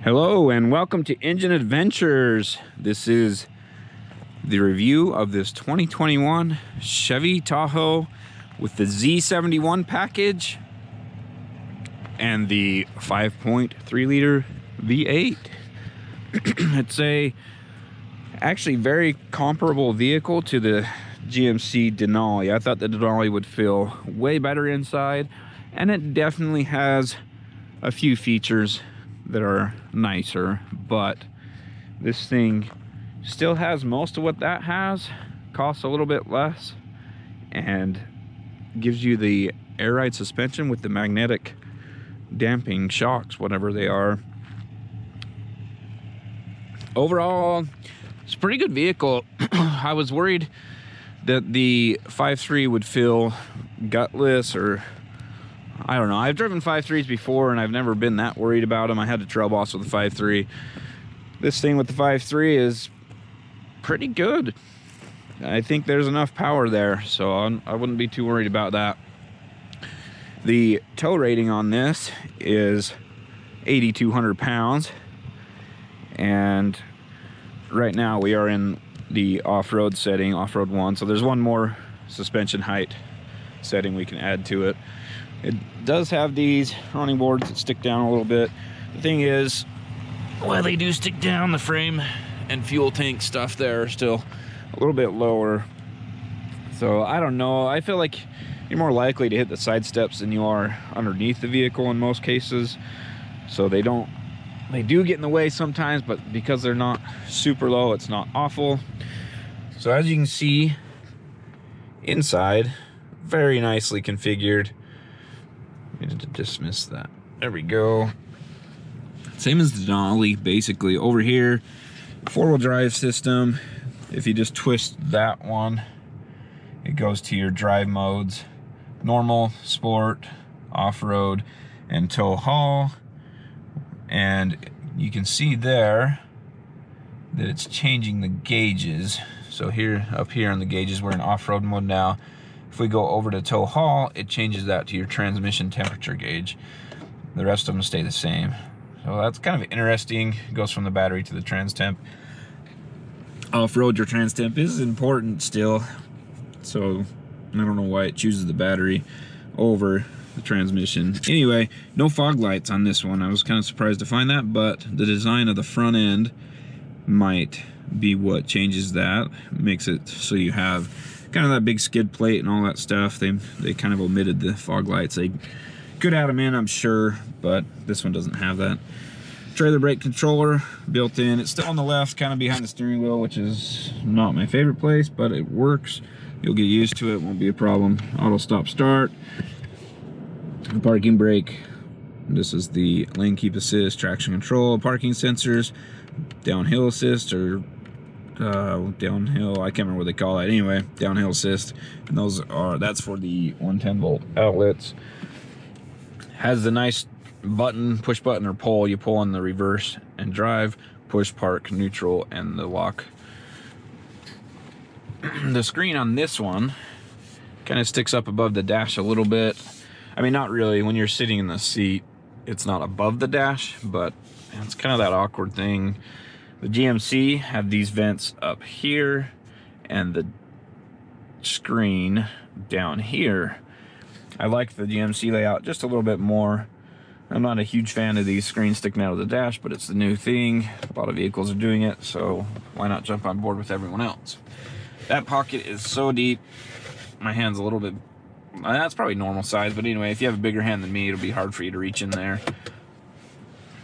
Hello and welcome to Engine Adventures. This is the review of this 2021 Chevy Tahoe with the Z71 package and the 5.3 liter V8. It's actually very comparable vehicle to the GMC Denali. I thought the Denali would feel way better inside, and it definitely has a few features that are nicer, but this thing still has most of what that has, costs a little bit less, and gives you the air ride suspension with the magnetic damping shocks, whatever they are. Overall, it's a pretty good vehicle. I was worried that the 5.3 would feel gutless, or I don't know. I've driven 5.3s before and I've never been that worried about them. I had the trail boss with the 5.3. This thing with the 5.3 is pretty good. I think there's enough power there, so I wouldn't be too worried about that. The tow rating on this is 8,200 pounds, and right now we are in the off-road setting, off-road 1, so there's one more suspension height setting we can add to it. It does have these running boards that stick down a little bit. The thing is, well, they do stick down. The frame and fuel tank stuff there are still a little bit lower. So I don't know. I feel like you're more likely to hit the side steps than you are underneath the vehicle in most cases. So they do get in the way sometimes, but because they're not super low, it's not awful. So as you can see, inside, very nicely configured. Needed to dismiss that. There we go. Same as the Denali, basically. Over here, four-wheel drive system. If you just twist that one, it goes to your drive modes: normal, sport, off-road, and tow haul. And you can see there that it's changing the gauges. So here, up here on the gauges, we're in off-road mode now. If we go over to tow haul, it changes that to your transmission temperature gauge. The rest of them stay the same. So that's kind of interesting. It goes from the battery to the trans temp. Off-road, your trans temp is important still. So I don't know why it chooses the battery over the transmission. Anyway, no fog lights on this one. I was kind of surprised to find that, but the design of the front end might be what changes that. Makes it so you have kind of that big skid plate and all that stuff. They kind of omitted the fog lights. They could add them in, I'm sure, but this one doesn't have that. Trailer brake controller built in. It's still on the left, kind of behind the steering wheel, which is not my favorite place, but it works. You'll get used to it, won't be a problem. Auto stop start. Parking brake. This is the lane keep assist, traction control, parking sensors, downhill assist, or downhill, I can't remember what they call it. Anyway, downhill assist, and that's for the 110 volt outlets. Has the nice button, push button or pull. You pull on the reverse and drive, push, park, neutral, and the lock. The screen on this one kind of sticks up above the dash a little bit. I mean, not really. When you're sitting in the seat, it's not above the dash, but it's kind of that awkward thing. The GMC have these vents up here and the screen down here. I like the GMC layout just a little bit more. I'm not a huge fan of these screens sticking out of the dash, but it's the new thing. A lot of vehicles are doing it, so why not jump on board with everyone else? That pocket is so deep. My hand's a little bit, that's probably normal size, but anyway, if you have a bigger hand than me, it'll be hard for you to reach in there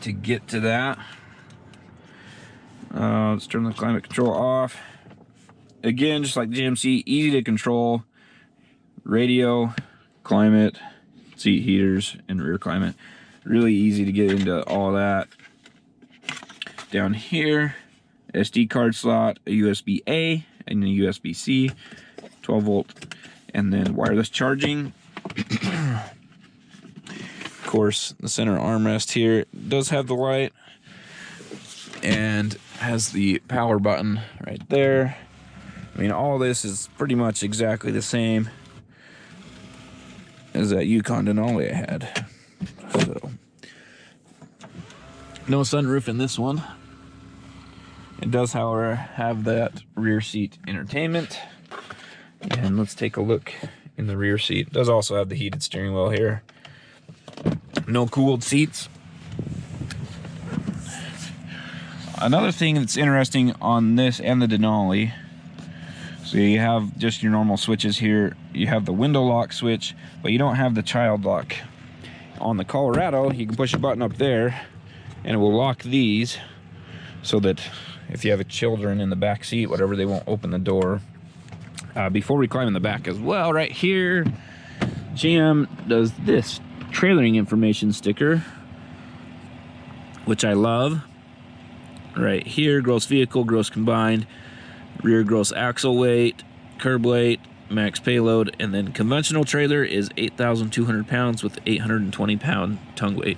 to get to that. Let's turn the climate control off. Again, just like the GMC, easy to control. Radio, climate, seat heaters, and rear climate. Really easy to get into all that. Down here, SD card slot, a USB-A and a USB-C, 12 volt, and then wireless charging. Of course, the center armrest here does have the light and has the power button right there. I mean, all this is pretty much exactly the same as that Yukon Denali I had. So No sunroof in this one. It does, however, have that rear seat entertainment. And let's take a look in the rear seat. It does also have the heated steering wheel here. No cooled seats. Another thing that's interesting on this and the Denali, so you have just your normal switches here. You have the window lock switch, but you don't have the child lock. On the Colorado, you can push a button up there and it will lock these so that if you have children in the back seat, whatever, they won't open the door. Before we climb in the back as well, right here, GM does this trailering information sticker, which I love. Right here, gross vehicle, gross combined, rear gross axle weight, curb weight, max payload, and then conventional trailer is 8,200 pounds with 820 pound tongue weight.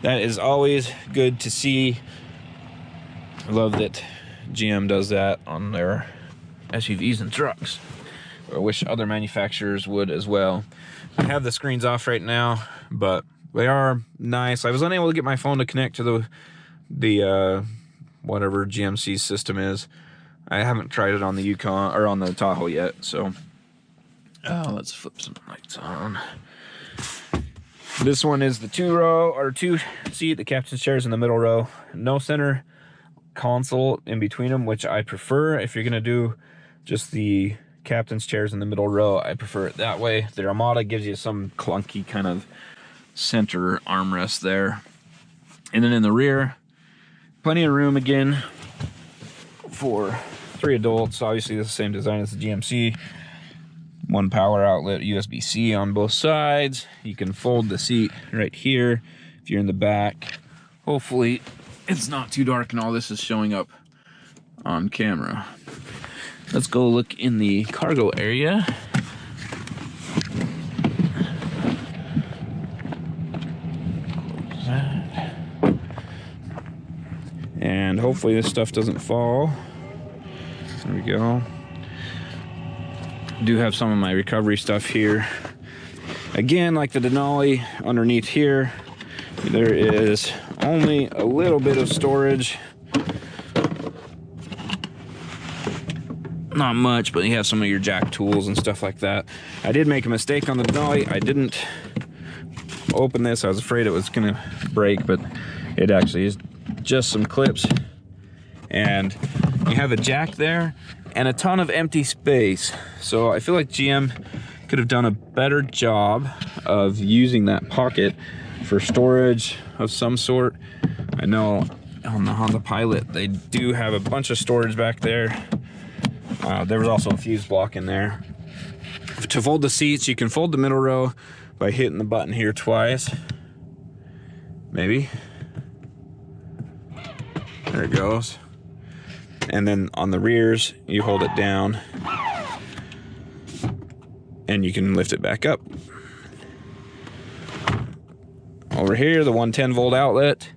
That is always good to see. I love that GM does that on their SUVs and trucks. I wish other manufacturers would as well. I have the screens off right now, but they are nice. I was unable to get my phone to connect to the whatever GMC system is. I haven't tried it on the Yukon or on the Tahoe yet, so let's flip some lights on. This one is the two seat. The captain's chair is in the middle row. No center console in between them, which I prefer. If you're gonna do just the captain's chairs in the middle row, I prefer it that way. The Armada gives you some clunky kind of center armrest there. And then in the rear, plenty of room again for 3 adults. Obviously, this is the same design as the GMC. 1 power outlet, USB-C on both sides. You can fold the seat right here if you're in the back. Hopefully, it's not too dark and all this is showing up on camera. Let's go look in the cargo area. And hopefully this stuff doesn't fall. There we go. Do have some of my recovery stuff here. Again, like the Denali, underneath here, there is only a little bit of storage. Not much, but you have some of your jack tools and stuff like that. I did make a mistake on the Denali. I didn't open this. I was afraid it was gonna break, but it actually is just some clips. And you have a jack there and a ton of empty space. So I feel like GM could have done a better job of using that pocket for storage of some sort. I know on the Honda Pilot, they do have a bunch of storage back there. There was also a fuse block in there. To fold the seats, you can fold the middle row by hitting the button here twice. Maybe. There it goes. And then on the rears, you hold it down and you can lift it back up. Over here, the 110 volt outlet.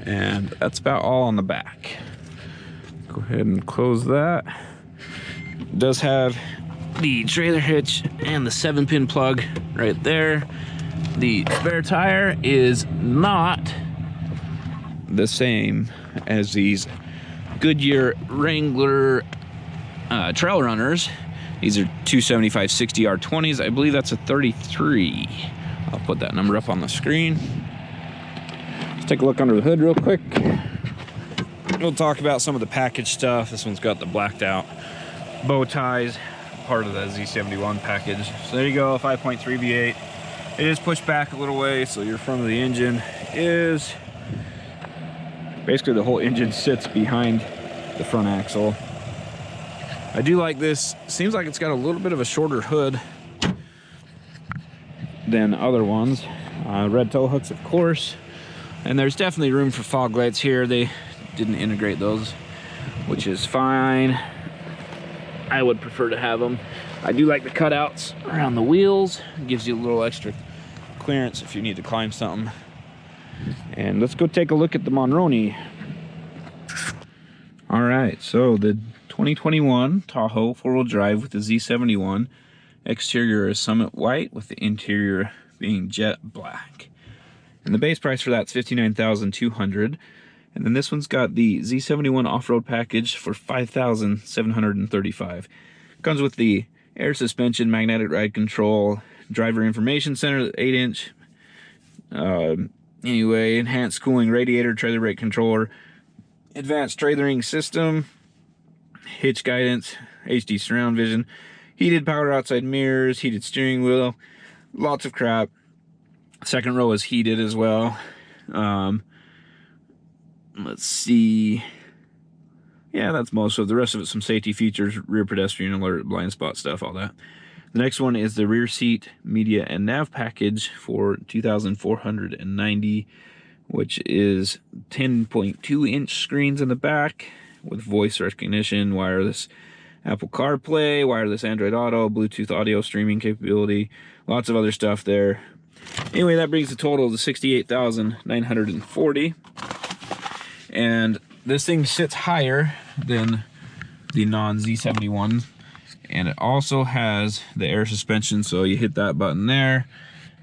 And that's about all on the back. Go ahead and close that. It does have the trailer hitch and the 7-pin plug right there. The spare tire is not the same as these Goodyear Wrangler trail runners. These are 275/60 R20s. I believe that's a 33. I'll put that number up on the screen. Let's take a look under the hood real quick. We'll talk about some of the package stuff. This one's got the blacked out bow ties, part of the Z71 package. So there you go, 5.3 V8. It is pushed back a little way, so your front of the engine is basically the whole engine sits behind the front axle. I do like this. Seems like it's got a little bit of a shorter hood than other ones. Red tow hooks, of course. And there's definitely room for fog lights here. They didn't integrate those, which is fine. I would prefer to have them. I do like the cutouts around the wheels. It gives you a little extra clearance if you need to climb something. And let's go take a look at the Monroney. All right, so the 2021 Tahoe 4-wheel drive with the Z71. Exterior is Summit White with the interior being jet black. And the base price for that's $59,200. And then this one's got the Z71 off-road package for $5,735. Comes with the air suspension, magnetic ride control, driver information center, 8-inch. Anyway, enhanced cooling radiator, trailer brake controller, advanced trailering system, hitch guidance, HD surround vision, heated power outside mirrors, heated steering wheel, lots of crap. Second row is heated as well. Let's see. Yeah, that's most of the rest of it. Some safety features, rear pedestrian alert, blind spot stuff, all that. The next one is the rear seat, media, and nav package for $2,490, which is 10.2-inch screens in the back with voice recognition, wireless Apple CarPlay, wireless Android Auto, Bluetooth audio streaming capability, lots of other stuff there. Anyway, that brings the total to $68,940. And this thing sits higher than the non-Z71, and it also has the air suspension, so you hit that button there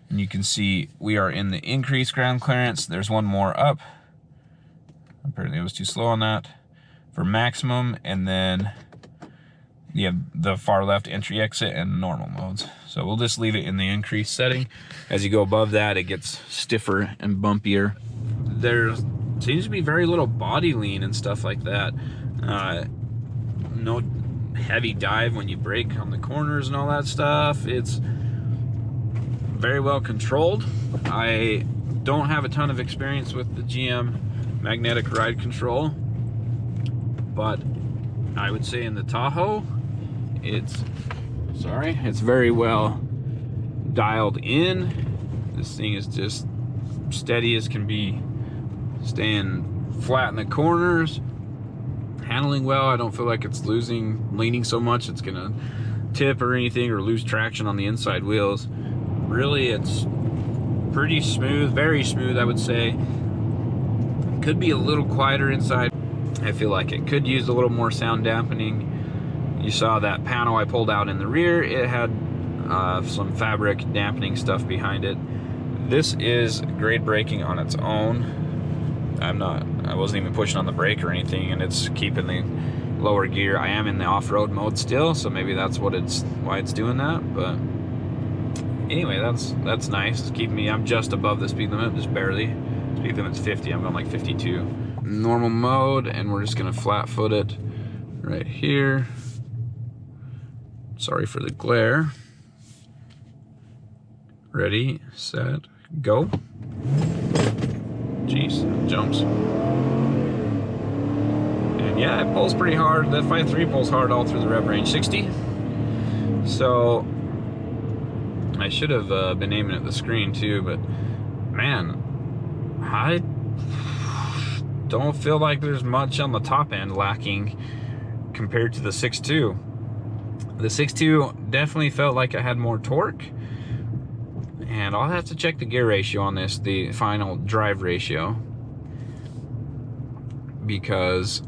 and you can see we are in the increased ground clearance. There's one more up, apparently I was too slow on that, for maximum, and then you have the far left entry exit and normal modes. So we'll just leave it in the increased setting. As you go above that, it gets stiffer and bumpier. There seems to be very little body lean and stuff like that. No heavy dive when you brake on the corners and all that stuff. It's very well controlled. I don't have a ton of experience with the GM magnetic ride control, but I would say in the Tahoe, it's very well dialed in. This thing is just steady as can be, staying flat in the corners, handling well. I don't feel like it's leaning so much it's gonna tip or anything or lose traction on the inside wheels. Really, it's pretty smooth, very smooth, I would say. Could be a little quieter inside. I feel like it could use a little more sound dampening. You saw that panel I pulled out in the rear. It had some fabric dampening stuff behind it. This is grade braking on its own. I wasn't even pushing on the brake or anything, and it's keeping the lower gear. I am in the off-road mode still, so maybe that's why it's doing that. But anyway, that's nice. It's keeping me, I'm just above the speed limit, just barely. Speed limit's 50, I'm going like 52. Normal mode, and we're just gonna flat foot it right here. Sorry for the glare. Ready, set, go. Jeez, it jumps. And yeah, it pulls pretty hard. The 5.3 pulls hard all through the rev range 60. So I should have been aiming at the screen too, but man, I don't feel like there's much on the top end lacking compared to the 6.2. The 6.2 definitely felt like it had more torque, and I'll have to check the gear ratio on this, the final drive ratio, because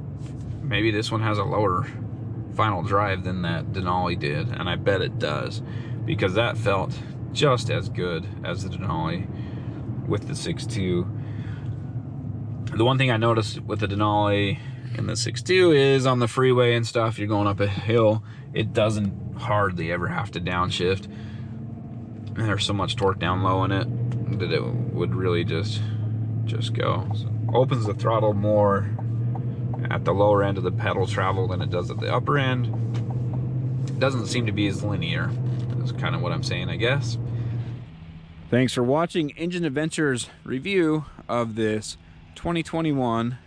maybe this one has a lower final drive than that Denali did, and I bet it does, because that felt just as good as the Denali with the 6.2. The one thing I noticed with the Denali and the 6.2 is on the freeway and stuff, you're going up a hill, it doesn't hardly ever have to downshift. And there's so much torque down low in it that it would really just go. So opens the throttle more at the lower end of the pedal travel than it does at the upper end. It doesn't seem to be as linear. That's kind of what I'm saying, I guess. Thanks for watching Engine Adventures review of this 2021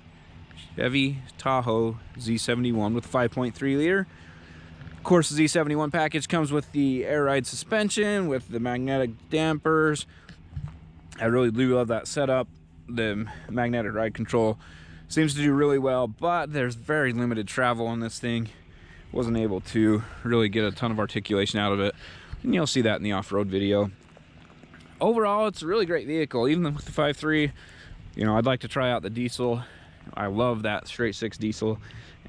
Chevy Tahoe Z71 with 5.3 liter. Of course, the Z71 package comes with the air ride suspension, with the magnetic dampers. I really do love that setup. The magnetic ride control seems to do really well, but there's very limited travel on this thing. Wasn't able to really get a ton of articulation out of it, and you'll see that in the off-road video. Overall, it's a really great vehicle, even with the 5.3. You know, I'd like to try out the diesel. I love that straight 6 diesel,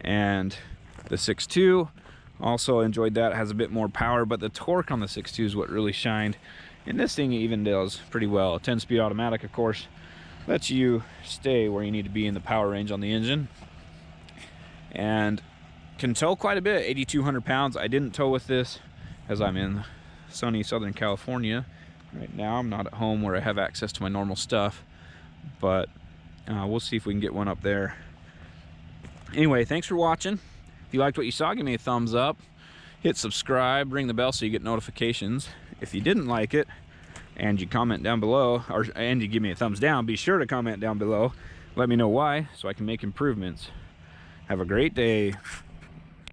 and the 6.2. Also enjoyed that. It has a bit more power, but the torque on the 6.2 is what really shined. And this thing even does pretty well. 10-speed automatic, of course, lets you stay where you need to be in the power range on the engine. And can tow quite a bit, 8,200 pounds. I didn't tow with this as I'm in sunny Southern California right now. I'm not at home where I have access to my normal stuff, but we'll see if we can get one up there. Anyway, thanks for watching. If you liked what you saw, give me a thumbs up, hit subscribe, ring the bell so you get notifications. If you didn't like it and you comment down below, and you give me a thumbs down, be sure to comment down below, let me know why so I can make improvements. Have a great day.